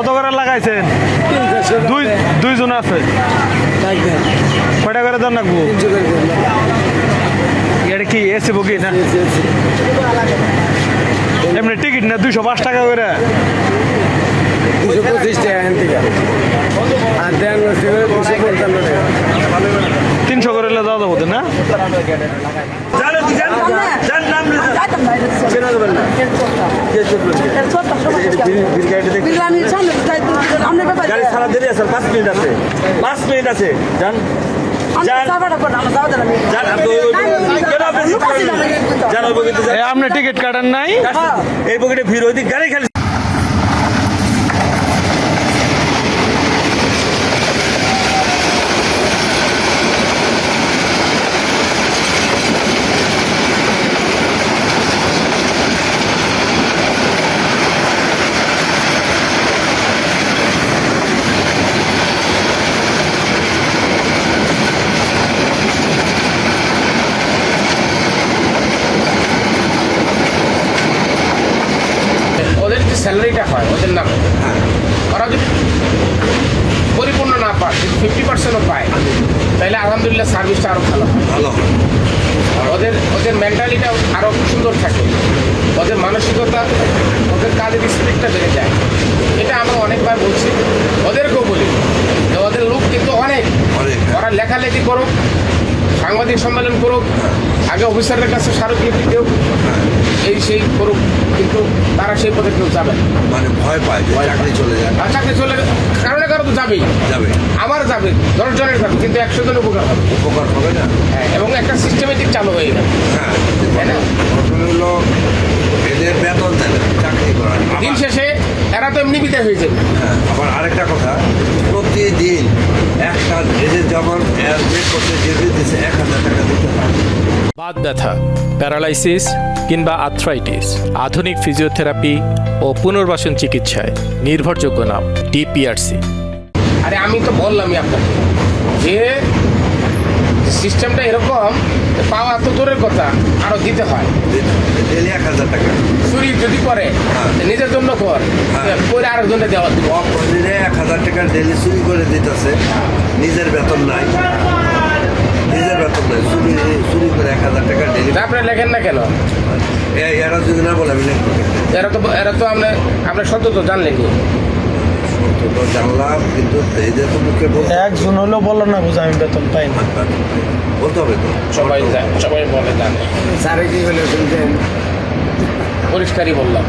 কত করে লাগাইছেন? দুইজন আছে। কয়টা করে দাম রাখবো? এটা কি এসি বগি না এমনি টিকিট না? 205 টাকা করে। 225 টাকা এখান থেকে আর দেন 255 টাকা 300 করে দেওয়া যাবো না? গাড়ি সারা দেরি আছে, 5 মিনিট আছে, 5 মিনিট আছে। যান আপনি টিকিট কাটান নাই? এই পকেটে ভিড় ওই গাড়ি খালি। স্যালারিটা হয় ওদের নামে, ওরা যদি পরিপূর্ণ না পায়, 50%ও পায়, তাহলে আলহামদুলিল্লাহ সার্ভিসটা আরও ভালো হয়। ওদের মেন্টালিটা আরও সুন্দর থাকে, ওদের মানসিকতা, ওদের কাজের স্পিডটা বেড়ে যায়। এটা আমরা অনেকবার বলছি, ওদেরকেও বলি যে ওদের লোক কিন্তু অনেক, ওরা লেখালেখি করুক, সাংবাদিক সম্মেলন করুক, আগে অফিসারের কাছে স্মারকলিপি দেও, এই সেই করুক, কিন্তু তারা সেই পথে কেউ যাবে না। মানে ভয় পায় যে চাকরি চলে যায়। আর চাকরি চলে কারণে কারো তো যাবেই, আমার যাবে, 10 জনের যাবে, কিন্তু 100 জন উপকার হবে। উপকার হবে না? হ্যাঁ, এবং একটা সিস্টেমেটিক চালু হয়ে গেল। হ্যাঁ, তাই না? হলো এদের বেতন দেয় না চাকরি করার। দিন শেষে এরা তো এমনি বিদায় হয়ে যাবে। হ্যাঁ, আবার আরেকটা কথা, প্রতিদিন একটা এদের যেমন অ্যাডমিট করতে যেতে দিচ্ছে 1000 টাকা দিতে হয়। বাত ব্যথা, প্যারালাইসিস কিংবা আর্থ্রাইটিস, আধুনিক ফিজিওথেরাপি ও পুনর্বাসন চিকিৎসায় নির্ভরযোগ্য নাম ডিপিআরসি। আরে আমি তো বললামই আপনাকে যে সিস্টেমটা এরকম, পাওয়া তো দূরের কথা, আরও দিতে হয়। ডেলি 1000 টাকা চুরি যদি করে নিজের জন্য কর, করে আরেকজনে দেওয়া দিব। প্রতিদিনে 1000 টাকা ডেলি চুরি করে দিতেছে, নিজের বেতন নাই, নিজের বেতন নাই, চুরি করে 1000 টাকা ডেলি। আপনারা লেখেন না কেন? এরা যদি না বলে আমি লিখবো। এরা তো আপনার সত্য তো জানলেন কি? তো জানলাম, কিন্তু এদের তো মুখে একজন হলেও বললো না বুঝে আমি বেতন পাই না। বলতে হবে তো, সবাই বলে জানে। স্যারে কি বলে শুনছেন? পরিষ্কারই বললাম।